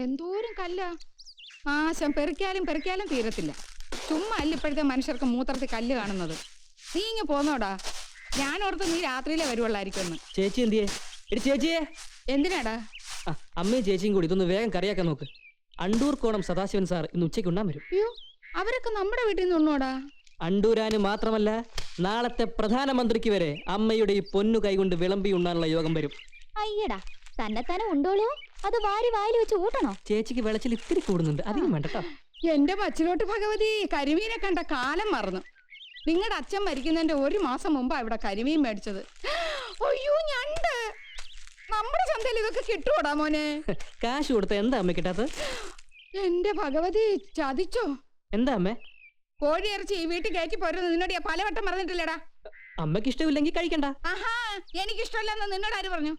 എന്തോരം കല്ല ആശം പെറുക്കിയാലും തീരത്തില്ല. ചുമ്മാ അല്ല ഇപ്പോഴത്തെ മനുഷ്യർക്ക് മൂത്രത്തിൽ കല്ല് കാണുന്നത്. നീ ഇങ്ങ് പോന്നോടാ. ഞാനോർത്ത് നീ രാത്രിയിലെ വരുവുള്ളായിരിക്കും. ചേച്ചി എന്തിയേ? ചേച്ചിയെ എന്തിനാടാ? അമ്മയും ചേച്ചിയും കൂടി ഇതൊന്ന് വേഗം കറിയാക്കാൻ നോക്ക്. അണ്ടൂർ കോണം സദാശിവൻ സാർ ഇന്ന് ഉച്ചയ്ക്ക് ഉണ്ണാൻ വരും. അയ്യോ, അവരൊക്കെ നമ്മുടെ വീട്ടിൽ നിന്ന് ഉണ്ണോടാ? അണ്ടൂരാന് മാത്രമല്ല, നാളത്തെ പ്രധാനമന്ത്രിക്ക് വരെ അമ്മയുടെ ഈ പൊന്നു കൈകൊണ്ട് വിളമ്പി ഉണ്ണാനുള്ള യോഗം വരും. അയ്യടാ, തന്നെത്താനെ ഉണ്ടോളൂ? അത് വാരി വായിൽ വെച്ച് ഊട്ടണോ? ചേച്ചിക്ക് വിളച്ചിൽ ഇത്തിരി കൂടുന്നുണ്ട്, അധികം വേണ്ടട്ടോ. എന്റെ മച്ചിലോട്ട് ഭഗവതി, കരിമീനെ കണ്ട കാലം മറന്നു. നിങ്ങളുടെ അച്ഛൻ മരിക്കുന്നതിന്റെ 1 മാസം മുമ്പാ ഇവിടെ കരിമീൻ മേടിച്ചത്. അയ്യോ, ഞണ്ട്! നമ്മുടെ ചന്തയിൽ ഇതൊക്കെ കിട്ടുവോടാ മോനെ? കാശ് കൊടുത്ത എന്താ അമ്മ കിട്ടാത്ത? എന്റെ ഭഗവതി, ചതിച്ചോ? എന്താ അമ്മേ? കോഴിയിറച്ചി ഈ വീട്ടിൽ കയറ്റി പോരുന്നത് നിന്നോട് ഞാൻ പലവട്ടം പറഞ്ഞിട്ടില്ലടാ. അമ്മക്ക് ഇഷ്ടമില്ലെങ്കിൽ കഴിക്കണ്ട. ആഹാ, എനിക്കിഷ്ടമില്ലെന്ന് നിന്നോട് ആര് പറഞ്ഞു?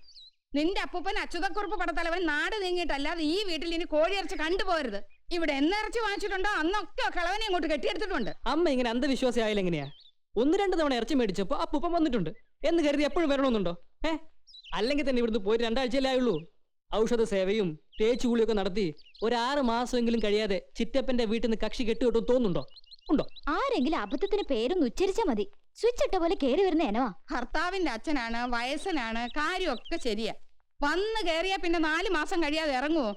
നിന്റെ അപ്പൂപ്പൻ അച്യുതക്കുറുപ്പ് പടത്തലവൻ നാട് നീങ്ങിയിട്ടല്ലാതെ ഈ വീട്ടിൽ ഇനി കോഴിയിറച്ചി കണ്ടുപോകരുത്. ഇവിടെ എന്നിറച്ചി വാങ്ങിച്ചിട്ടുണ്ടോ അന്നൊക്കെ കളവനെ ഇങ്ങോട്ട് കെട്ടിയെടുത്തിട്ടുണ്ട്. അമ്മ ഇങ്ങനെ അന്ധവിശ്വാസി ആയാലും എങ്ങനെയാ? 1-2 തവണ ഇറച്ചി മേടിച്ചപ്പോ അപ്പൂപ്പൻ വന്നിട്ടുണ്ട് എന്ന് കരുതി എപ്പോഴും വരണമെന്നുണ്ടോ? അല്ലെങ്കിൽ തന്നെ ഇവിടുന്ന് പോയി 2 ആഴ്ചയല്ലേ ആയുള്ളൂ. ഔഷധ സേവയും തേച്ചുകൂളിയൊക്കെ നടത്തി 6 മാസമെങ്കിലും കഴിയാതെ ചിറ്റപ്പന്റെ വീട്ടിൽ നിന്ന് കക്ഷി കെട്ടുകിട്ടും തോന്നുന്നുണ്ടോ? ഉണ്ടോ? ആരെങ്കിലും അബദ്ധത്തിന് പേരൊന്ന് ഉച്ചരിച്ചാ മതി. സ്വിച്ച് ഇട്ട പോലെ കേറി വരുന്ന എനവാ. ഭർത്താവിന്റെ അച്ഛനാണ്, വയസ്സനാണ്, കാര്യമൊക്കെ ശരിയാ. വന്ന് കയറിയാ പിന്നെ 4 മാസം കഴിയാതെ ഇറങ്ങുവോ?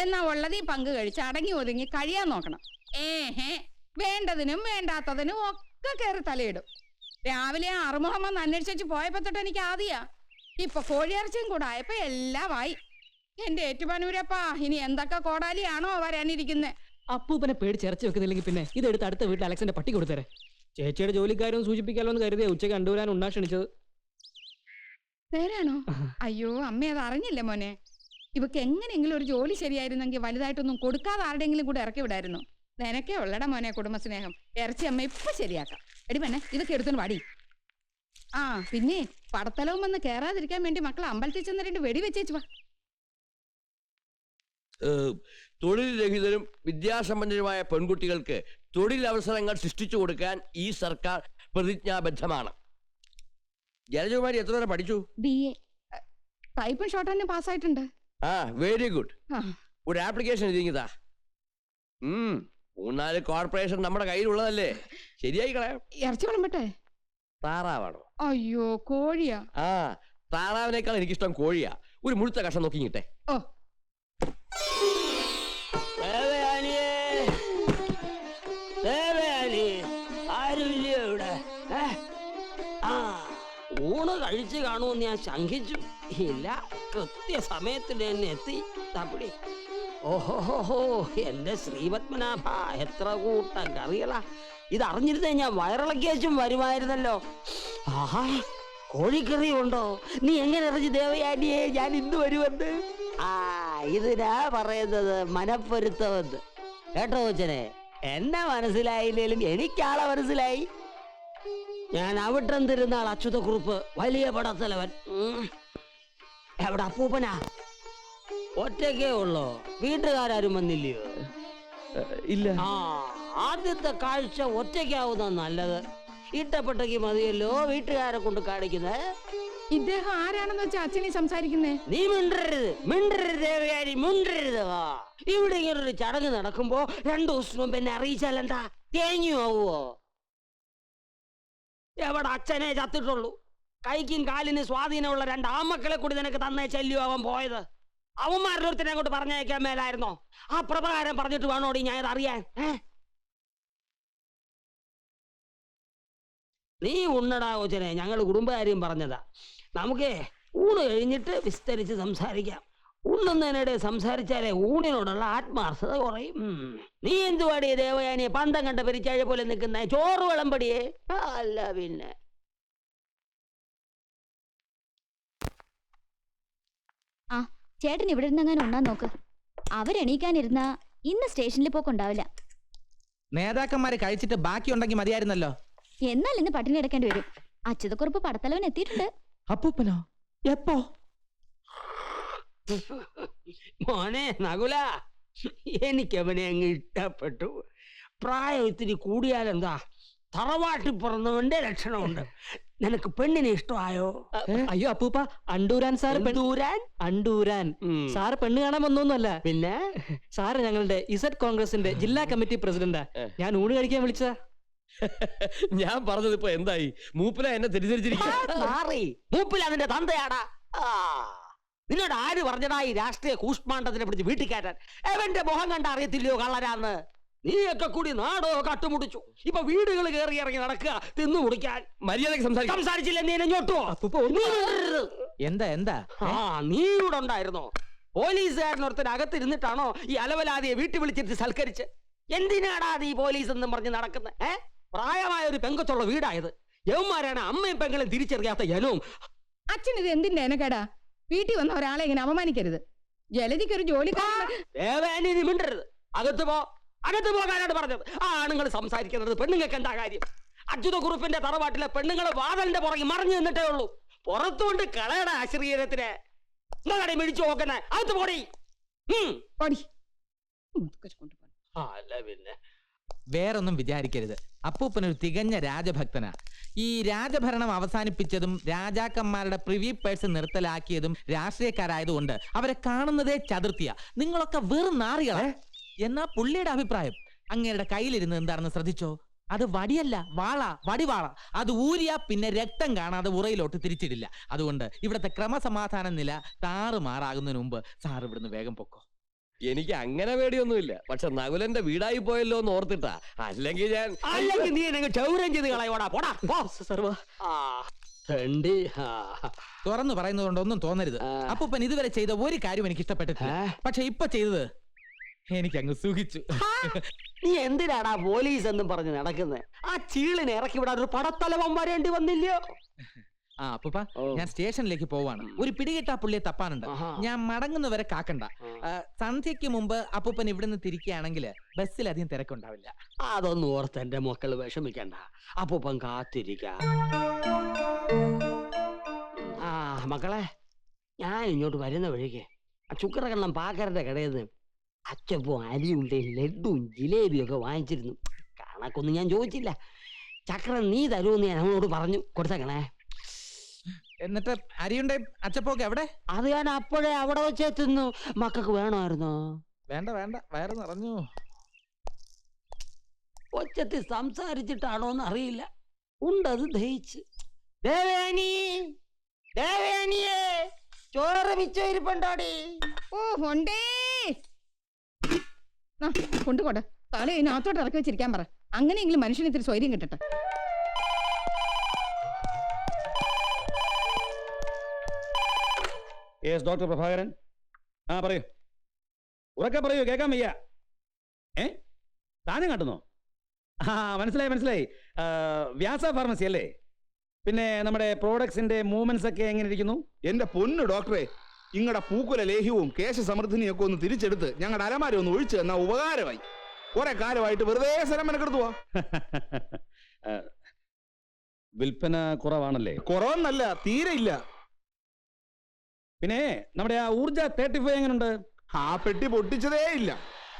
എന്നാ ഉള്ളതീ പങ്ക് കഴിച്ച് അടങ്ങി ഒതുങ്ങി കഴിയാൻ നോക്കണം. വേണ്ടതിനും വേണ്ടാത്തതിനും ഒക്കെ കയറി തലയിടും. രാവിലെ അറുമുഖം വന്ന് അന്വേഷിച്ചു പോയപ്പോ തൊട്ട് എനിക്ക് ആദ്യാ. ഇപ്പൊ കോഴിയിറച്ചിയും കൂടെ ആയപ്പോ എല്ലാമായി. എന്റെ ഏറ്റുമാനൂരപ്പാ, ഇനി എന്തൊക്കെ കോടാലിയാണോ വരാനിരിക്കുന്നത്? അപ്പൂപ്പനെ പേടിച്ച് ഇറച്ചി വെക്കുന്നില്ലെങ്കിൽ പിന്നെ ഇതെടുത്ത് അടുത്ത വീട്ടിൽ അലക്സിന്റെ പട്ടി കൊടുത്തേരെ. ചേച്ചിയുടെ ജോലിക്കാരും സൂചിപ്പിക്കാലോ എന്ന് കരുതിയ ഉച്ചയ്ക്ക് കണ്ടുവരാൻ ഉണ്ണാ ക്ഷണിച്ചത്. നേരാണോ? അയ്യോ, അമ്മ അത് അറിഞ്ഞില്ല മോനെ. ഇവക്ക് എങ്ങനെയെങ്കിലും ഒരു ജോലി ശരിയായിരുന്നെങ്കിൽ വലുതായിട്ടൊന്നും കൊടുക്കാതെ ആരുടെയെങ്കിലും കൂടെ ഇറക്കി വിടായിരുന്നു. നിനക്കേ ഉള്ളട മോനെ കുടുംബസ്നേഹം. ഇറച്ചി അമ്മ ഇപ്പൊ ശരിയാക്കാം. എടി പെണ്ണെ, ഇതൊക്കെ എടുത്തു പാടി. പിന്നെ പടത്തലവും വന്ന് കേറാതിരിക്കാൻ വേണ്ടി മക്കൾ അമ്പലത്തിൽ ചെന്ന് 2 വെടി വെച്ചേച്ചു വാ. തൊഴിൽ രഹിതരും വിദ്യാസമ്പന്നരുമായ പെൺകുട്ടികൾക്ക് തൊഴിലവസരങ്ങൾ സൃഷ്ടിച്ചു കൊടുക്കാൻ ഈ സർക്കാർ പ്രതിജ്ഞാബദ്ധമാണ്. ജലജകുമാരി എത്ര വരെ പഠിച്ചു? BA. ടൈപ്പും ഷോർട്ട് ഹാൻഡും പാസ്സായിട്ടുണ്ട്. Very good. ഒരു ആപ്ലിക്കേഷൻ എഴുതിയതാ. 3-4 കോർപ്പറേഷൻ നമ്മുടെ കയ്യിലുള്ളതല്ലേ, ശരിയായി കളയാം. ഇറച്ചി വിളമ്പട്ടെ? താറാവാണോ? അയ്യോ, കോഴിയാ. താറാവിനേക്കാൾ എനിക്കിഷ്ടം കോഴിയാ. ഒരു മുഴുത്ത കഷ്ണം നോക്കിട്ടെ. ഓ, ഊണ് കഴിച്ചു കാണുമെന്ന് ഞാൻ ശങ്കിച്ചു. ഇല്ല, കൃത്യസമയത്തിൽ തന്നെ എത്തി. തപ്പിടി. ഓഹോഹോ, എന്റെ ശ്രീപത്മനാഭ, എത്ര കൂട്ടം കറികളാ! ഇതറിഞ്ഞിരുന്നേ ഞാൻ വയറിളക്കിയേച്ചും വരുമായിരുന്നല്ലോ. ആഹാ, കോഴിക്കറി ഉണ്ടോ? നീ എങ്ങനെ അറിഞ്ഞു ദേവയാനിയെ ഞാൻ ഇന്ന് വരുമെന്ന്? ഇതിനാ പറയുന്നത് മനപ്പൊരുത്തമെന്ന്. കേട്ടോ കൊച്ചനെ, എന്നെ മനസ്സിലായില്ലേലും എനിക്കാളെ മനസ്സിലായി. ഞാൻ അവിട്ടം തിരുന്നാൾ അച്യുതക്കുറുപ്പ്, വലിയ പടത്തലവൻ. എവിടെ അപ്പൂപ്പനാ? ഒറ്റയ്ക്കേ ഉള്ളോ? വീട്ടുകാരും വന്നില്ലയോ? ഇല്ല. ആദ്യത്തെ കാഴ്ച ഒറ്റയ്ക്കാവുന്ന നല്ലത്. ഇട്ടപ്പെട്ടയ്ക്ക് മതിയല്ലോ വീട്ടുകാരെ കൊണ്ട് കാണിക്കുന്നത്. ഇദ്ദേഹം ആരാണെന്ന് വെച്ചാ അച്ഛനെ സംസാരിക്കുന്നേ? നീ മിണ്ടരുത് ദേവയാനി, മിണ്ടരുത്. ഇവിടെ ഇങ്ങനൊരു ചടങ്ങ് നടക്കുമ്പോ 2 ദിവസം മുമ്പ് എന്നെ അറിയിച്ചാലെന്താ? തേങ്ങു ആവുവോ? എവിടെ അച്ഛനെ ചത്തിട്ടുള്ളൂ. കൈക്കും കാലിന് സ്വാധീനമുള്ള 2 ആമക്കളെ കൂടി നിനക്ക് തന്നേ ചെല്ലു അവൻ പോയത്. അവന്മാരുടെ ഒരുത്തിനെ അങ്ങോട്ട് പറഞ്ഞയക്കാൻ മേലായിരുന്നോ? ആ പ്രകാരം പറഞ്ഞിട്ട് വേണോടി ഞാൻ ഇത് അറിയാൻ. നീ ഉണ്ണടാ കൊച്ചനെ, ഞങ്ങൾ കുടുംബകാര്യം പറഞ്ഞതാ. നമുക്ക് ഊണ് കഴിഞ്ഞിട്ട് വിസ്തരിച്ച് സംസാരിക്കാം. ഉണ്ണുന്നതിനിടെ സംസാരിച്ചാലേ ഊണിനോടുള്ള ആത്മാർത്ഥത കുറയും. നീ എന്തുവാടിയെ ദേവയാനിയെ പന്തം കണ്ട പെരിച്ചാഴ പോലെ നിൽക്കുന്ന? ചോറ് വിളമ്പടിയേ? അല്ല പിന്നെ. ചേട്ടൻ ഇവിടെ ഇരുന്നങ്ങനെ ഉണ്ണാൻ നോക്ക്. അവരെണീക്കാനിരുന്ന ഇന്ന് സ്റ്റേഷനിൽ പോക്കുണ്ടാവില്ല. നേതാക്കന്മാരെ കഴിച്ചിട്ട് ബാക്കി ഉണ്ടെങ്കിൽ മതിയായിരുന്നല്ലോ. എന്നാൽ ഇന്ന് പട്ടിണി കിടക്കേണ്ടി വരും. അച്യുതക്കുറുപ്പ് പടത്തലവൻ എത്തിയിട്ടുണ്ട്. അപ്പൂപ്പനോ? എപ്പോ? മോനെ നകുല, എനിക്കവനെ അങ്ങ് ഇഷ്ടപ്പെട്ടു. പ്രായം ഇത്തിരി കൂടിയാലെന്താ, തറവാട്ടിൽ പിറന്നവന്റെ ലക്ഷണമുണ്ട്. നിനക്ക് പെണ്ണിനെ ഇഷ്ടമായോ? അയ്യോ അപ്പൂപ്പ, അണ്ടൂരാൻ സാർ ദൂരാൻ അണ്ടൂരാൻ സാറ് പെണ്ണ് കാണാൻ വന്നൊന്നുമല്ല. പിന്നെ സാറ് ഞങ്ങളുടെ ഇസഡ് കോൺഗ്രസിന്റെ ജില്ലാ കമ്മിറ്റി പ്രസിഡന്റാ. ഞാൻ ഊണ് കഴിക്കാൻ വിളിച്ചതാ. ഞാൻ പറഞ്ഞത് ഇപ്പൊ എന്തായി? മൂപ്പില എന്നെ തെറ്റിദ്ധരിച്ചിരിക്കുക. മൂപ്പിൽ അതിന്റെ തന്തയാടാ. നിന്നോട് ആര് പറഞ്ഞടാ ഈ രാഷ്ട്രീയ കൂഷ്മാണ്ടത്തിനെ പിടിച്ച് വീട്ടിൽ കയറ്റാൻ? എവന്റെ മുഖം കണ്ട അറിയത്തില്ലയോ കള്ളരാന്ന്? നീയൊക്കെ കൂടി നാടോ കട്ടുമുടിച്ചു. ഇപ്പൊ വീടുകൾ കയറി ഇറങ്ങി നടക്കുക തിന്നു മുടിക്കാൻ. മര്യാദക്ക് സംസാരിച്ചില്ല നീ എന്നെ അപ്പൂപ്പ ഒന്ന് എന്താ നീ ഇവിടെ ഉണ്ടായിരുന്നോ? പോലീസുകാരനൊരുത്തൻ അകത്തിരുന്നിട്ടാണോ ഈ അലവലാതിയെ വീട്ടിൽ വിളിച്ചിട്ട് സൽക്കരിച്ച്? എന്തിനാടാ നീ പോലീസ് എന്നും പറഞ്ഞ് നടക്കുന്നത്? പ്രായമായ ഒരു പെങ്കൊച്ചുള്ള വീടായത്. യവന്മാരാണ് അമ്മയും പെങ്ങളും തിരിച്ചറിയാത്ത ജനവും. അച്ഛൻ ഇത് എന്തിന്റെ എനക്കേടാ? വീട്ടിൽ വന്ന ഒരാളെ ഇങ്ങനെ അപമാനിക്കരുത്. ജലജിക്ക് ഒരു നീ മിണ്ടരുത്. അകത്ത് പോകാനാണ് പറഞ്ഞത്. ആണുങ്ങൾ സംസാരിക്കുന്നത് പെണ്ണുങ്ങൾക്ക് എന്താ കാര്യം? അച്യുത കുറുപ്പിന്റെ തറവാട്ടിലെ പെണ്ണുങ്ങൾ വാതലിന്റെ പുറകെ മറിഞ്ഞു നിന്നിട്ടേ ഉള്ളൂ. പുറത്തുകൊണ്ട് കളയട ആശ്രീരത്തിനെ. നിങ്ങളെ മിഴിച്ചു നോക്കുന്നേ. അകത്ത് പോടി. അല്ല പിന്നെ വേറൊന്നും വിചാരിക്കരുത്. അപ്പൂപ്പനൊരു തികഞ്ഞ രാജഭക്തനാ. ഈ രാജഭരണം അവസാനിപ്പിച്ചതും രാജാക്കന്മാരുടെ പ്രിവി പേഴ്സ് നിർത്തലാക്കിയതും രാഷ്ട്രീയക്കാരായതുകൊണ്ട് അവരെ കാണുന്നതേ ചതുർത്ഥിയ. നിങ്ങളൊക്കെ വെറും നാറികളെ. എന്നാ പുള്ളിയുടെ അഭിപ്രായം അങ്ങയുടെ കയ്യിലിരുന്ന് എന്താണെന്ന് ശ്രദ്ധിച്ചോ? അത് വടിയല്ല, വടിവാള. അത് ഊരിയ പിന്നെ രക്തം കാണാതെ ഉറയിലോട്ട് തിരിച്ചിടില്ല. അതുകൊണ്ട് ഇവിടുത്തെ ക്രമസമാധാന നില താറുമാറാകുന്നതിന് മുമ്പ് സാർ ഇവിടുന്ന് വേഗം പൊക്കോ. എനിക്ക് അങ്ങനെ പേടിയൊന്നുമില്ല. പക്ഷെ നകുലന്റെ വീടായി പോയല്ലോ എന്ന് ഓർത്തിട്ടാ. അല്ലെങ്കിൽ നീ ചൗരം ചെയ്ത് കളയോടാ. പോടാ സർവ തുറന്നു പറയുന്നത് കൊണ്ടൊന്നും തോന്നരുത്. അപ്പൂപ്പൻ ഇതുവരെ ചെയ്ത ഒരു കാര്യം എനിക്ക് ഇഷ്ടപ്പെട്ടിട്ടില്ല. പക്ഷെ ഇപ്പൊ ചെയ്തത് എനിക്ക് അങ്ങ് സുഖിച്ചു. നീ എന്തിനാടാ പോലീസ് എന്നും പറഞ്ഞ് നടക്കുന്നത്? ആ ചീളിനെ ഇറക്കി വിടാൻ ഒരു പടത്തലവൻ വരേണ്ടി വന്നില്ലയോ? അപ്പൂപ്പ, ഞാൻ സ്റ്റേഷനിലേക്ക് പോവാണ്. ഒരു പിടികിട്ടാ പുള്ളിയെ തപ്പാനുണ്ട്. ഞാൻ മടങ്ങുന്നവരെ കാക്കണ്ട. സന്ധ്യക്ക് മുമ്പ് അപ്പൂപ്പൻ ഇവിടുന്ന് തിരിക്കുകയാണെങ്കിൽ ബസ്സിൽ അധികം തിരക്കുണ്ടാവില്ല. അതൊന്നും ഓർത്ത് എന്റെ മക്കള് വിഷമിക്കണ്ട. അപ്പൂപ്പൻ കാത്തിരിക്കാം. മക്കളെ, ഞാൻ ഇങ്ങോട്ട് വരുന്ന വഴിക്ക് ചുക്കറകണ്ണം പാക്കരന്റെ കടയിൽ നിന്ന് അച്ചപ്പവും അരിയുണ്ടയും ലഡുവും ജിലേബിയും ഒക്കെ വാങ്ങിച്ചിരുന്നു. കണക്കൊന്നും ഞാൻ ചോദിച്ചില്ല. ചക്രം നീ തരുമെന്ന് ഞാൻ അവനോട് പറഞ്ഞു. കൊടുത്തേക്കണേ. എന്നിട്ട് അരിയുണ്ടേ അച്ചപ്പൊക്കെ എവിടെ? അത് ഞാൻ അപ്പോഴേ അവിടെ വെച്ചേ തിന്നു. മക്കൾക്ക് വേണമായിരുന്നോ? വേണ്ട, വയറ് നിറഞ്ഞു. ഒച്ചത്തിൽ സംസാരിച്ചിട്ടാണോന്ന് അറിയില്ല. ഉണ്ടത് ദഹിച്ച്. ദേവേനിയേ, ചോറ് മിച്ചം ഇരിപ്പുണ്ടോടി? കൊണ്ടുപോട്ടെ. തല ഇതിനകത്തോട്ട് ഇറക്കി വെച്ചിരിക്കാൻ പറ. അങ്ങനെയെങ്കിലും മനുഷ്യന് ഇത്തിരി സ്വൈര്യം കിട്ടട്ടെ. Yes doctor Prabhakaran. പറയൂ, ഉറക്കെ പറയൂ, കേൾക്കാൻ വയ്യ. താനും കാട്ടുന്നോ? മനസ്സിലായി. വ്യാസ ഫാർമസി അല്ലേ? പിന്നെ നമ്മുടെ പ്രോഡക്ട്സിന്റെ മൂവ്മെന്റ്സ് ഒക്കെ എങ്ങനെ ഇരിക്കുന്നു? എന്റെ പൊന്നു ഡോക്ടറെ, ഇങ്ങടെ പൂക്കുല ലേഹ്യവും കേശ സമൃദ്ധിനിയൊക്കെ ഒന്ന് തിരിച്ചെടുത്ത് ഞങ്ങളുടെ അലമാര ഒന്ന് ഒഴിച്ചു തന്ന ഉപകാരമായി. കുറെ കാലമായിട്ട് വെറുതെ സ്ഥലം മെനക്കെടുത്തു പോവാ. വിൽപ്പന കുറവാണല്ലേ? കുറവെന്നല്ല, തീരെ ഇല്ല. പിന്നെ നമ്മുടെ ആ ഊർജ 35 എങ്ങനെയുണ്ട്? ആ പെട്ടി പൊട്ടിച്ചതേ ഇല്ല.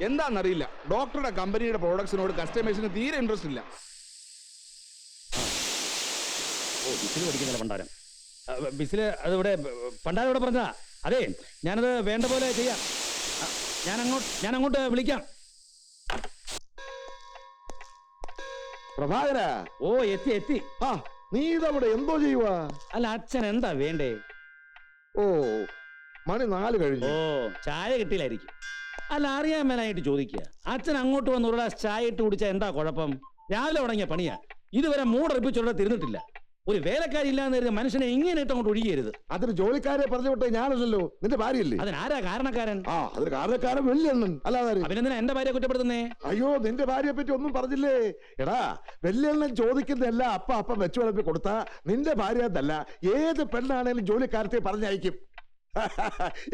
എന്താണെന്നറിയില്ല, ഡോക്ടറുടെ കമ്പനിയുടെ പ്രോഡക്ട്സിനോട് കസ്റ്റമേഴ്സിന് തീരെ ഇൻട്രസ്റ്റ് ഇല്ല. ബിസിൽ പഠിക്കുന്നില്ല പണ്ടാരം. ബിസില് അതിവിടെ പണ്ടാരം ഇവിടെ പറഞ്ഞതാ. അതെ, ഞാനത് വേണ്ട പോലെ ചെയ്യാം. ഞാൻ അങ്ങോട്ട് വിളിക്കാം. പ്രഭാകര. എത്തി. നീ ഇതവിടെ എന്തോ ചെയ്യുവാ? അല്ല, അച്ഛൻ എന്താ വേണ്ടേ? മണി 4 കഴിഞ്ഞു. ചായ കിട്ടിയില്ലായിരിക്കും. അല്ല, അറിയാൻ മേലായിട്ട് ചോദിക്കുക. അച്ഛൻ അങ്ങോട്ട് വന്ന് ഒരു ഗ്ലാസ് ചായ ഇട്ട് കുടിച്ചാൽ എന്താ കുഴപ്പം? രാവിലെ തുടങ്ങിയ പണിയാ. ഇതുവരെ മൂടറിപ്പിച്ചുള്ള തിരുന്നിട്ടില്ല. ഒരു വേലക്കാരി ഇല്ലാന്ന് കരുതി മനുഷ്യനെ ഇങ്ങനെ ഇട്ട് അങ്ങോട്ട് ഒഴുകിയരുത്. അതിന് ജോലിക്കാരെ പറഞ്ഞു വിട്ടേ ഞാനല്ലല്ലോ, നിന്റെ ഭാര്യയല്ലേ? അതിനാരാ കാരണക്കാരൻ? അതിന് കാരണക്കാരൻ വെള്ളിയണ്ണൻ അല്ലാതെ. അഭിനന്ദന എന്റെ ഭാര്യ കുറ്റപ്പെടുത്തുന്നേ? അയ്യോ, നിന്റെ ഭാര്യയെ പറ്റി ഒന്നും പറഞ്ഞില്ലേ? എടാ, വെള്ളിയണ്ണൻ ചോദിക്കുന്നതല്ല അപ്പം വെച്ചു വിളമ്പി കൊടുത്താ നിന്റെ ഭാര്യ എന്നല്ല, ഏത് പെണ്ണാണേലും ജോലിക്കാരത്തെ പറഞ്ഞയക്കും.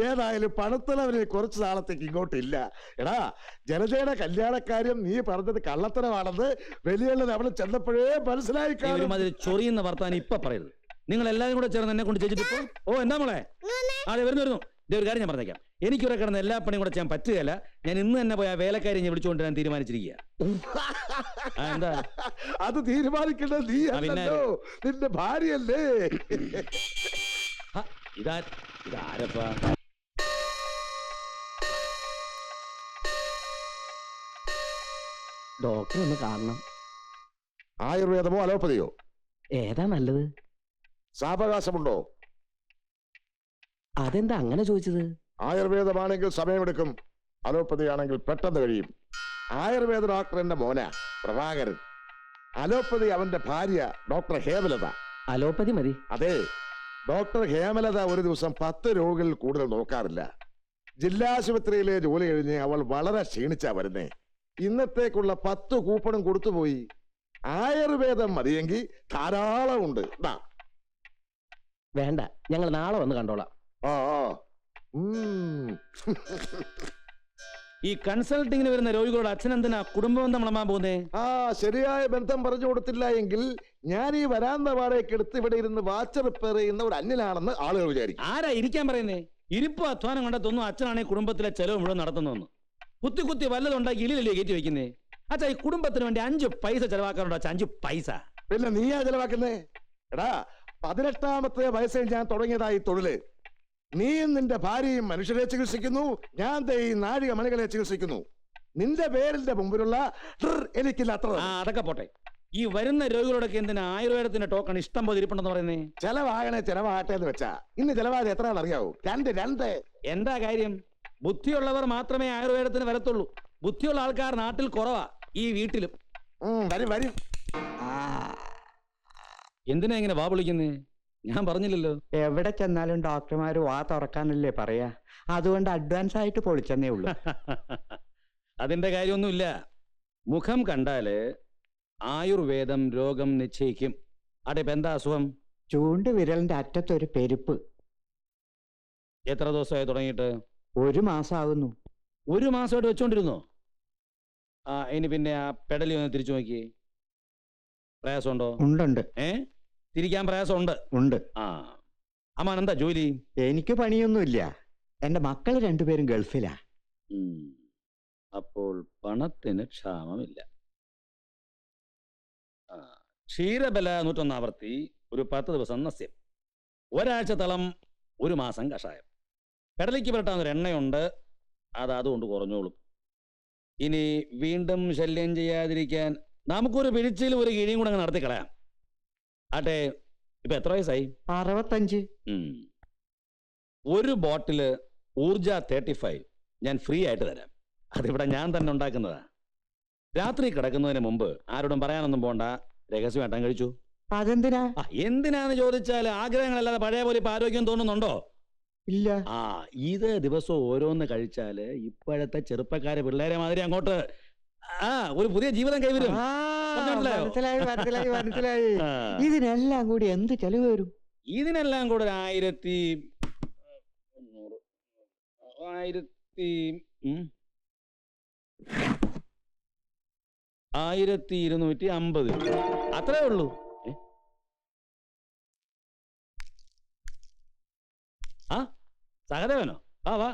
ഏതായാലും പണത്തിലവന് കുറച്ചു നാളത്തേക്ക് ഇങ്ങോട്ടില്ല. എടാ, ജലജയുടെ കല്യാണക്കാര്യം നീ പറഞ്ഞത് കള്ളത്തരമാണെന്ന് വെളിയണ്ണൻ അവിടെ ചെന്നപ്പോഴേ മനസ്സിലായി. ചൊറിയുന്ന വർത്താനം ഇപ്പൊ പറയരുത്. നിങ്ങൾ എല്ലാവരും കൂടെ ചേർന്ന് എന്നെ കൊണ്ട് ചെയ്തിട്ട് എന്താ മോളെ? അതെ, വരുന്നു. ഇതേ ഒരു കാര്യം ഞാൻ പറഞ്ഞേക്കാം, എനിക്കിവിടെ കിടന്ന് എല്ലാ പണിയും കൂടെ ചെയ്യാൻ പറ്റുകയല്ല. ഞാൻ ഇന്ന് തന്നെ പോയി ആ വേലക്കാരി ഞാൻ വിളിച്ചുകൊണ്ട് ഞാൻ തീരുമാനിച്ചിരിക്കുക. എന്താ അത് തീരുമാനിക്കേണ്ടത് നീ പിന്നെ? അല്ലല്ലോ, നിന്റെ ഭാര്യയല്ലേ? ഇതാരപ്പാ? ഡോക്ടറെ ഒന്ന് കാണണം. ആയുർവേദമോ അലോപ്പതിയോ? ഏതാ നല്ലത്? സാവകാശമുണ്ടോ? അതെന്താ അങ്ങനെ ചോദിച്ചത്? ആയുർവേദമാണെങ്കിൽ സമയമെടുക്കും, അലോപ്പതി ആണെങ്കിൽ പെട്ടെന്ന് കഴിയും. ആയുർവേദ ഡോക്ടർ എന്റെ മോന പ്രഭാകരൻ, അലോപ്പതി അവന്റെ ഭാര്യ ഡോക്ടർ ഹേമലത. അലോപ്പതി മതി. അതെ, ഡോക്ടർ ഹേമലത ഒരു ദിവസം 10 രോഗികളിൽ കൂടുതൽ നോക്കാറില്ല. ജില്ലാശുപത്രിയിലെ ജോലി കഴിഞ്ഞ് അവൾ വളരെ ക്ഷീണിച്ചാ വരുന്നേ. ഇന്നത്തേക്കുള്ള 10 കൂപ്പണും കൊടുത്തുപോയി. ആയുർവേദം മതിയെങ്കിൽ ധാരാളം ഉണ്ട്. വേണ്ട, ഞങ്ങൾ നാളെ വന്ന് കണ്ടോളാം. ആ ഈ കൺസൾട്ടിങ്ങിന് വരുന്ന രോഗികളോട് അച്ഛൻ എന്തിനാ കുടുംബബന്ധം വിളമ്പാൻ പോകുന്നേ? ശരിയായ ബന്ധം പറഞ്ഞു കൊടുത്തില്ല എങ്കിൽ ഞാൻ ഈ വരാന്ത വാടകയ്ക്ക് എടുത്ത് ഇവിടെ ഇരുന്ന് വാച്ച് റിപ്പയർ ചെയ്യുന്ന ഒരു അന്യനാണെന്ന് ആളുകൾ വിചാരിക്കും. ആരാ ഇരിക്കാൻ പറയുന്നേ? ഇരിപ്പും അധ്വാനം കണ്ടെത്തൊന്നും അച്ഛനാണെങ്കിൽ കുടുംബത്തിലെ ചെലവ് മുഴുവൻ നടത്തുന്നു. കുത്തി കുത്തി വല്ലതുണ്ടാക്കി ഇലിലല്ലേ കയറ്റി വെക്കുന്നേ? അച്ഛാ, ഈ കുടുംബത്തിന് വേണ്ടി 5 പൈസ ചെലവാക്കാറുണ്ടോ? 5 പൈസ പിന്നെ നീയാ ചെലവാക്കുന്നേ? എടാ, 18ാമത്തെ വയസ്സിൽ ഞാൻ തുടങ്ങിയതായി തൊഴില്. നീയും നിന്റെ ഭാര്യയും മനുഷ്യരെ ചികിത്സിക്കുന്നു, ഞാൻ ദേ ഈ നാഴിക മണികളെ ചികിത്സിക്കുന്നു. നിന്റെ പേരിന്റെ മുമ്പിലുള്ള എനിക്കില്ല അത്ര. അതൊക്കെ പോട്ടെ. ഈ വരുന്ന രോഗികളോടൊക്കെ എന്തിനാ ആയുർവേദത്തിന്റെ ടോക്കൺ ഇഷ്ടം പോലെ ഇരിപ്പുണ്ടെന്ന് പറയുന്നേ? ചെലവാകട്ടെ എന്ന് വെച്ചാ ഇന്ന് ചെലവാതെ എത്രയാണെന്ന് അറിയാവൂ? 2. എന്താ കാര്യം? ബുദ്ധിയുള്ളവർ മാത്രമേ ആയുർവേദത്തിന് വരത്തുള്ളൂ. ബുദ്ധിയുള്ള ആൾക്കാർ നാട്ടിൽ കുറവാ, ഈ വീട്ടിലും. വരും. എന്തിനാ ഇങ്ങനെ വാ വിളിക്കുന്നേ? ഞാൻ പറഞ്ഞില്ലല്ലോ. എവിടെ ചെന്നാലും ഡോക്ടർമാര് വാ തുറക്കാനല്ലേ പറയാ. അതുകൊണ്ട് അഡ്വാൻസ് ആയിട്ട് പൊളിച്ചെന്നേ ഉള്ളൂ. അതിന്റെ കാര്യമൊന്നുമില്ല. മുഖം കണ്ടാല് ആയുർവേദം രോഗം നിശ്ചയിക്കും. അവിടെ ഇപ്പൊ എന്താ അസുഖം? ചൂണ്ട് വിരലിന്റെ അറ്റത്തൊരു പെരുപ്പ്. എത്ര ദിവസമായി തുടങ്ങിയിട്ട്? 1 മാസമാകുന്നു. 1 മാസമായിട്ട് വെച്ചോണ്ടിരുന്നോ? ഇനി പിന്നെ ആ പെടലി ഒന്ന് തിരിച്ചു നോക്കിയേ. പ്രയാസമുണ്ടോ? ഉണ്ട്. തിരിക്കാൻ പ്രയാസമുണ്ട്? ഉണ്ട്. അമ്മാൻ എന്താ ജോലി? എനിക്ക് പണിയൊന്നുമില്ല. എന്റെ മക്കൾ 2 പേരും ഗൾഫിലാ. അപ്പോൾ പണത്തിന് ക്ഷാമമില്ല. ക്ഷീരബല 101 ആവർത്തി, ഒരു 10 ദിവസം നസ്യം, ഒരാഴ്ച തളം, 1 മാസം കഷായം. പെടലിക്ക് പുരട്ടാവുന്നൊരു എണ്ണയുണ്ട്, അതുകൊണ്ട് കുറഞ്ഞോളും. ഇനി വീണ്ടും ശല്യം ചെയ്യാതിരിക്കാൻ നമുക്കൊരു പിഴിച്ചിൽ ഒരു കിഴിയും കൂടെ അങ്ങ് നടത്തി കളയാം. ആട്ടെ, ഇപ്പൊ എത്ര വയസ്സായി? 65. 1 ബോട്ടില് ഊർജ 35 ഞാൻ ഫ്രീ ആയിട്ട് തരാം. അതിവിടെ ഞാൻ തന്നെ ഉണ്ടാക്കുന്നതാ. രാത്രി കിടക്കുന്നതിന് മുമ്പ് ആരോടും പറയാനൊന്നും പോണ്ട, രഹസ്യമായിട്ടാൻ കഴിച്ചു. അതെന്തിനാ? എന്തിനാന്ന് ചോദിച്ചാൽ ആഗ്രഹങ്ങളല്ലാതെ പഴയ പോലെ ഇപ്പൊ ആരോഗ്യം തോന്നുന്നുണ്ടോ? ഇല്ല. ഇത് ദിവസവും ഓരോന്ന് കഴിച്ചാല് ഇപ്പോഴത്തെ ചെറുപ്പക്കാരെ പിള്ളേരെ മാതിരി അങ്ങോട്ട് ഒരു പുതിയ ജീവിതം കൈവരും. മനസ്സിലായി. ഇതിനെല്ലാം കൂടി എന്ത് ചെലവ് വരും? ഇതിനെല്ലാം കൂടെ 1250 അത്രേ ഉള്ളൂ. സഹദേവനോ? വാ,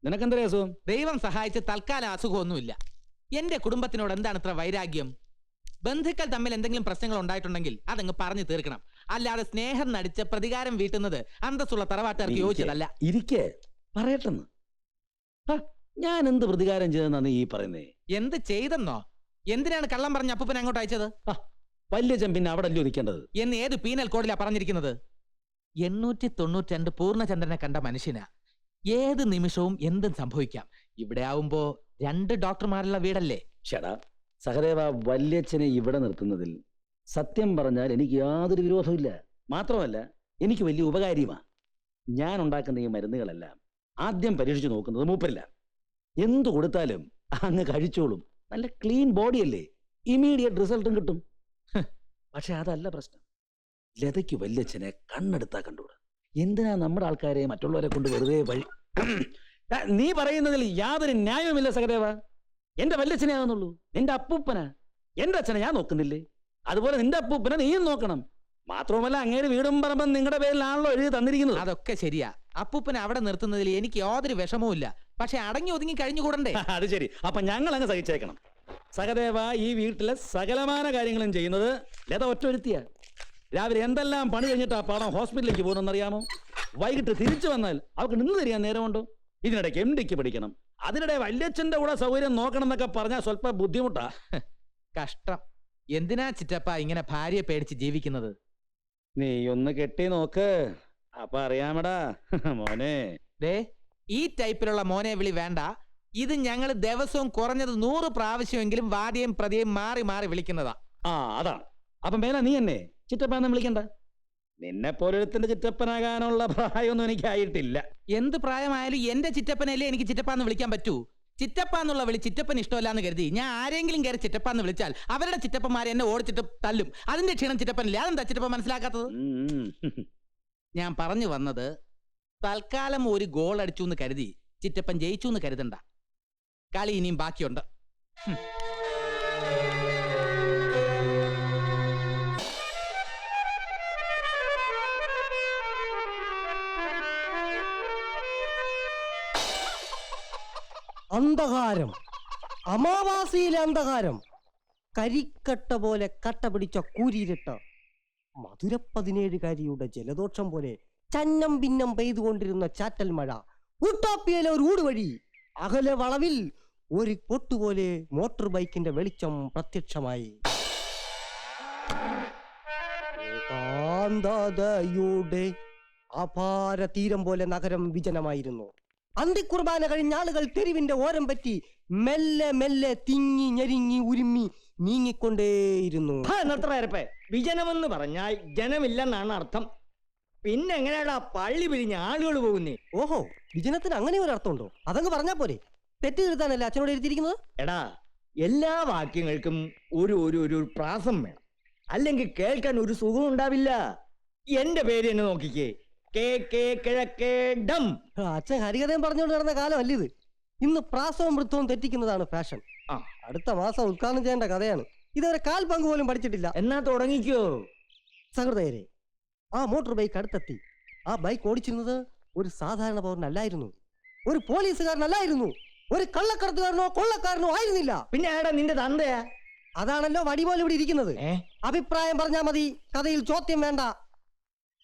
നിനക്കെന്താ അസുഖം? ദൈവം സഹായിച്ച് തൽക്കാലം അസുഖമൊന്നുമില്ല. എന്റെ കുടുംബത്തിനോട് എന്താണ് ഇത്ര വൈരാഗ്യം? ബന്ധുക്കൾ തമ്മിൽ എന്തെങ്കിലും പ്രശ്നങ്ങൾ ഉണ്ടായിട്ടുണ്ടെങ്കിൽ അതങ്ങ് പറഞ്ഞു തീർക്കണം. അല്ലാതെ സ്നേഹം നടിച്ച് പ്രതികാരം വീട്ടുന്നത് അന്തസ്സുള്ള തറവാട്ടുകാർക്ക് യോജിച്ചതല്ല. പറയട്ടെന്ന്. ഞാൻ എന്ത് പ്രതികാരം ചെയ്തെന്നാണ് ഈ പറയുന്നേ? എന്ത് ചെയ്തെന്നോ? എന്തിനാണ് കള്ളം പറഞ്ഞ അപ്പൂപ്പനെ അങ്ങോട്ട് അയച്ചത്? വല്യച്ഛൻ പിന്നെ അവിടെ അല്ലയോ നിൽക്കേണ്ടത് എന്ന് ഏത് പീനൽ കോഡിലാ പറഞ്ഞിരിക്കുന്നത്? 892 പൂർണ്ണചന്ദ്രനെ കണ്ട മനുഷ്യനാ. ഏത് നിമിഷവും എന്തും സംഭവിക്കാം. ഇവിടെ ആവുമ്പോ 2 ഡോക്ടർമാരുള്ള വീടല്ലേ? ചേടാ സഹദേവ, വല്യച്ഛനെ ഇവിടെ നിർത്തുന്നതിൽ സത്യം പറഞ്ഞാൽ എനിക്ക് യാതൊരു വിരോധമില്ല. മാത്രമല്ല എനിക്ക് വലിയ ഉപകാരിയുമാ. ഞാൻ ഉണ്ടാക്കുന്ന ഈ മരുന്നുകളെല്ലാം ആദ്യം പരീക്ഷിച്ചു നോക്കുന്നത് മൂപ്പരില്ല. എന്തു കൊടുത്താലും അങ്ങ് കഴിച്ചോളും. നല്ല ക്ലീൻ ബോഡിയല്ലേ, ഇമീഡിയറ്റ് റിസൾട്ടും കിട്ടും. പക്ഷെ അതല്ല പ്രശ്നം. ലതയ്ക്ക് വല്യച്ഛനെ കണ്ണെടുത്താ കണ്ടുകൂടാ. എന്തിനാ നമ്മുടെ ആൾക്കാരെ മറ്റുള്ളവരെ കൊണ്ട് വെറുതെ വഴി? നീ പറയുന്നതിൽ യാതൊരു ന്യായവുമില്ല സഹദേവ. എന്റെ വല്യച്ഛനെ ആകുന്നുള്ളൂ, നിന്റെ അപ്പൂപ്പനാ. എന്റെ അച്ഛനെ ഞാൻ നോക്കുന്നില്ലേ? അതുപോലെ നിന്റെ അപ്പൂപ്പനെ നീയും നോക്കണം. മാത്രവുമല്ല അങ്ങേര് വീടും പറമ്പും നിങ്ങളുടെ പേരിലാണല്ലോ എഴുതി തന്നിരിക്കുന്നത്. അതൊക്കെ ശരിയാ. അപ്പൂപ്പനെ അവിടെ നിർത്തുന്നതിൽ എനിക്ക് യാതൊരു വിഷമവും ഇല്ല. പക്ഷെ അടങ്ങി ഒതുങ്ങി കഴിഞ്ഞുകൂടണ്ടേ? അത് ശരി. അപ്പൊ ഞങ്ങൾ അങ്ങ് സഹിച്ചേക്കണം. സഹദേവ, ഈ വീട്ടിലെ സകലമാന കാര്യങ്ങളും ചെയ്യുന്നത് ലത ഒറ്റൊരുത്തിയ. രാവിലെ എന്തെല്ലാം പണി കഴിഞ്ഞിട്ട് ആ പാടം ഹോസ്പിറ്റലിലേക്ക് പോകുന്നറിയാമോ? വൈകിട്ട് തിരിച്ചു വന്നാൽ അവർക്ക് നിന്ന് തരിക നേരമുണ്ടോ? ഇതിനിടയ്ക്ക് MDക്ക് പഠിക്കണം, അതിനിടെ വല്യച്ഛന്റെ കൂടെ സൗകര്യം നോക്കണം എന്നൊക്കെ പറഞ്ഞാൽ സ്വല്പ ബുദ്ധിമുട്ടാ. കഷ്ടം. എന്തിനാ ചിറ്റപ്പ ഇങ്ങനെ ഭാര്യയെ പേടിച്ച് ജീവിക്കുന്നത്? നീ ഒന്ന് കെട്ടി നോക്ക്, അപ്പൊ അറിയാമടാ മോനെ. ദേ, ഈ ടൈപ്പിലുള്ള മോനെ വിളി വേണ്ട. ഇത് ഞങ്ങൾ ദിവസവും കുറഞ്ഞത് 100 പ്രാവശ്യമെങ്കിലും വാദിയും പ്രതിയും മാറി മാറി വിളിക്കുന്നതാ. ആ, അതാണ്. അപ്പം മേല നീ എന്നെ ചിറ്റപ്പന്ന് വിളിക്കണ്ട. നിന്നെ പോലൊരുത്തിന്റെ ചിറ്റപ്പനാകാനുള്ള പ്രായമൊന്നും എനിക്കായിട്ടില്ല. എന്ത് പ്രായമായാലും എന്റെ ചിറ്റപ്പനല്ലേ എനിക്ക് ചിറ്റപ്പാന്ന് വിളിക്കാൻ പറ്റൂ. ചിറ്റപ്പാന്നുള്ള വിളി ചിറ്റപ്പൻ ഇഷ്ടമല്ലാന്ന് കരുതി ഞാൻ ആരെങ്കിലും കയറി ചിറ്റപ്പാന്ന് വിളിച്ചാൽ അവരുടെ ചിറ്റപ്പന്മാരെ എന്നെ ഓടിച്ചിട്ട് തല്ലും. അതിന്റെ ക്ഷീണം ചിറ്റപ്പനില്ല. അതെന്താ ചിറ്റപ്പൻ മനസ്സിലാക്കാത്തത്? ഞാൻ പറഞ്ഞു വന്നത്, തൽക്കാലം ഒരു ഗോൾ അടിച്ചു എന്ന് കരുതി ചിറ്റപ്പൻ ജയിച്ചു എന്ന് കരുതണ്ട. കളി ഇനിയും ബാക്കിയുണ്ട്. അന്ധകാരം, അമാവാസിയിലെ അന്ധകാരം, കരിക്കട്ട പോലെ കട്ട പിടിച്ച കൂരിരുട്ട്, മധുര 17കാരിയുടെ ജലദോഷം പോലെ ചന്നം ഭിന്നം പെയ്തുകൊണ്ടിരുന്ന ചാറ്റൽ മഴ, ഉട്ടോപ്പിയയിലെ ഒരു ഊടുവഴി, അകലെ വളവിൽ ഒരു പൊട്ടുപോലെ മോട്ടോർ ബൈക്കിന്റെ വെളിച്ചം പ്രത്യക്ഷമായി. ഏകാന്തതയുടെ അപാര തീരം പോലെ നഗരം വിജനമായിരുന്നു. അന്തിക്കുർബാന കഴിഞ്ഞ ആളുകൾ തെരുവിന്റെ ഓരം പറ്റി മെല്ലെ മെല്ലെ തിങ്ങി ഞെരിങ്ങി ഉരുമ്മി നീങ്ങിക്കൊണ്ടേയിരുന്നു. വിജനമെന്ന് പറഞ്ഞാൽ ജനമില്ലെന്നാണ് അർത്ഥം. പിന്നെ എങ്ങനെയാടാ പള്ളി പിരിഞ്ഞ് ആളുകൾ പോകുന്നേ? ഓഹോ, വിജനത്തിന് അങ്ങനെ ഒരു അർത്ഥമുണ്ടോ? അതങ്ങ് പറഞ്ഞാ പോരെ. തെറ്റ് തിരുത്താനല്ലേ അച്ഛനോട് എഴുതിയിരിക്കുന്നത്? എടാ, എല്ലാ വാക്യങ്ങൾക്കും ഒരു ഒരു ഒരു പ്രാസം വേണം, അല്ലെങ്കിൽ കേൾക്കാൻ ഒരു സുഖം ഉണ്ടാവില്ല. എന്റെ പേര് എന്നെ നോക്കിക്കേ, കിഴക്കേടം. അച്ഛൻ ഹരികഥയും പറഞ്ഞുകൊണ്ട് നടന്ന കാലമല്ല ഇത്. ഇന്ന് പ്രാസവും വൃത്തവും തെറ്റിക്കുന്നതാണ് ഫാഷൻ. അടുത്ത മാസം ഉദ്ഘാടനം ചെയ്യേണ്ട കഥയാണ്. ഇതുവരെ കാൽ പങ്ക് പോലും പഠിച്ചിട്ടില്ല. എന്നാ തുടങ്ങിക്കോ. സഹൃദയരെ, ആ മോട്ടോർ ബൈക്ക് അടുത്തെത്തി. ആ ബൈക്ക് ഓടിച്ചിരുന്നത് ഒരു സാധാരണ പൗരനല്ലായിരുന്നു, ഒരു പോലീസുകാരനല്ലായിരുന്നു, ഒരു കള്ളക്കടത്തുകാരനോ കൊള്ളക്കാരനോ ആയിരുന്നില്ല. പിന്നെ ആടാ നിന്റെ തന്തയാ? അതാണല്ലോ വടി പോലെ ഇവിടെ ഇരിക്കുന്നത്. അഭിപ്രായം പറഞ്ഞാ മതി, കഥയിൽ ചോദ്യം വേണ്ട.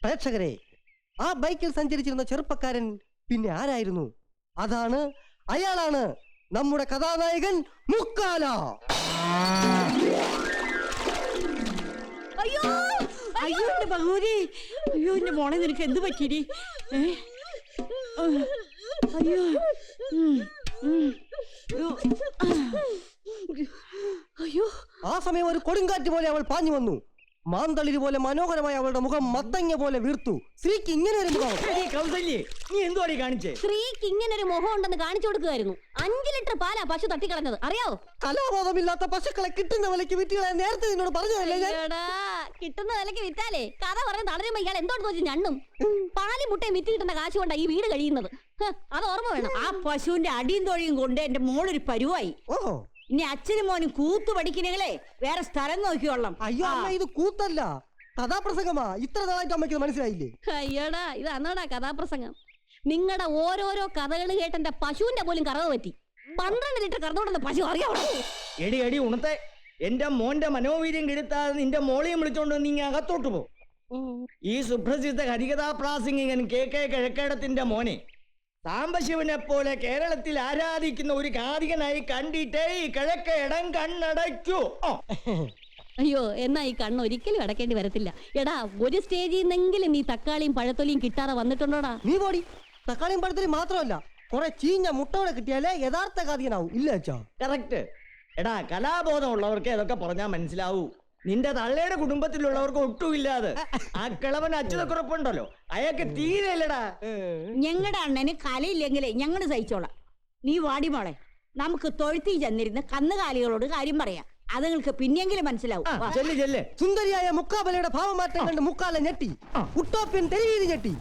പ്രേക്ഷകരെ, ആ ബൈക്കിൽ സഞ്ചരിച്ചിരുന്ന ചെറുപ്പക്കാരൻ പിന്നെ ആരായിരുന്നു? അയാളാണ് നമ്മുടെ കഥാനായകൻ മുക്കാല. അയ്യോ അയ്യോ എന്റെ ഭഗവതി, അയ്യോ എന്റെ മോളെ, നിനക്ക് എന്ത് പറ്റിരി? അയ്യോ അയ്യോ. ആ സമയം ഒരു കൊടുങ്കാറ്റ് പോലെ അവൾ പാഞ്ഞു വന്നു. മാന്തളിര് പോലെ മനോഹരമായ അവളുടെ മുഖം മത്തങ്ങ പോലെ വീർത്തു. സ്ത്രീക്ക് ഇങ്ങനെ ഒരു മുഖം. നീ എന്തുവാടി കാണിച്ചേ? സ്ത്രീക്ക് ഇങ്ങനെ ഒരു മുഖം ഉണ്ടെന്ന് കാണിച്ചു കൊടുക്കുമായിരുന്നു. 5 ലിറ്റർ പാലാ പശു തട്ടിക്കളഞ്ഞത്, അറിയാവോ? കലാബോധമില്ലാത്ത പശുക്കളെ കിട്ടുന്ന വിലക്ക് വിറ്റുകളെ നേരത്തെ നിന്നോട് പറഞ്ഞതല്ലേ ഞാൻ? കിട്ടുന്ന വിലക്ക് വിറ്റാലേ കഥ പറഞ്ഞ് തളരുമ്പോ ഇയാൾ എന്തോട് വെച്ച് ഞണ്ണും. പാലും മുട്ടയും വിറ്റ് കിട്ടുന്ന കാശ് കൊണ്ടാ ഈ വീട് കഴിയുന്നത്. അത് ഓർമ്മ വേണം. ആ പശുവിന്റെ അടിയും തൊഴിയും കൊണ്ട് എന്റെ മോളൊരു പരുവായി. ഓഹോ, ഇനി അച്ഛനും മോനും കൂത്തു പഠിക്കണേ വേറെ സ്ഥലം നോക്കിയോളാം. അയ്യോ അമ്മ, ഇത് കൂത്തല്ല, കഥാപ്രസംഗമാ. ഇത്ര നാളായിട്ട് അമ്മയ്ക്ക് മനസ്സിലായില്ലേ? അയ്യോടാ, ഇത് അന്നാടാ കഥാപ്രസംഗം. നിങ്ങളുടെ ഓരോരോ കഥകൾ കേട്ടെന്റെ പശുവിന്റെ പോലും കറവ് പറ്റി. 12 ലിറ്റർ കറന്നുകൊടുന്ന പശു, അറിയാവോ? എടി ഉണത്തെ, എന്റെ മോന്റെ മനോവീര്യം കെടുത്താതെ നിന്റെ മോളെയും വിളിച്ചോണ്ട് നീ അകത്തോട്ട് പോ. ഈ സുപ്രസിദ്ധ ഹരികഥാപ്രാസംഗികൻ കിഴക്കേടത്തിന്റെ മോനെ സാംബശിവനെ പോലെ കേരളത്തിൽ ആരാധിക്കുന്ന ഒരു കാതികനായി കണ്ടിട്ടേ ഈ കിഴക്കേടം കണ്ണടയ്ക്കൂ. അയ്യോ, എന്നാ ഈ കണ്ണ് ഒരിക്കലും അടക്കേണ്ടി വരത്തില്ല. എടാ, ഒരു സ്റ്റേജിൽ നിന്നെങ്കിലും നീ തക്കാളിയും പഴത്തൊലിയും കിട്ടാതെ വന്നിട്ടുണ്ടോടാ? നീ പോടി. തക്കാളിയും പഴത്തൊലിയും മാത്രമല്ല, കുറെ ചീഞ്ഞ മുട്ടോടെ കിട്ടിയാലേ യഥാർത്ഥ കാതികനാവും. ഇല്ല അച്ഛാ? കറക്റ്റ്. എടാ, കലാബോധം ഉള്ളവർക്ക് അതൊക്കെ പറഞ്ഞാൽ മനസ്സിലാവൂ. നിന്റെ തള്ളയുടെ കുടുംബത്തിലുള്ളവർക്ക് ഒട്ടുമില്ലാതെ. ആ കിളവൻ അച്യുതക്കുറപ്പുണ്ടല്ലോ, അയാൾക്ക് തീരെയില്ലടാ. ഞങ്ങളുടെ അണ്ണന് കലയില്ലെങ്കിലേ ഞങ്ങള് സഹിച്ചോളാം. നീ വാടി മോളെ, നമുക്ക് തൊഴുത്തി ചെന്നിരുന്ന് കന്നുകാലികളോട് കാര്യം പറയാം. അതുങ്ങൾക്ക് പിന്നെങ്കിലും മനസ്സിലാവും. ചെല്ല്. സുന്ദരിയായ മുക്കാബലയുടെ ഭാവമാറ്റം കണ്ട് മുക്കാല ഞെട്ടി. ഉട്ടോപ്യൻ തെരുവീതി ഞെട്ടി.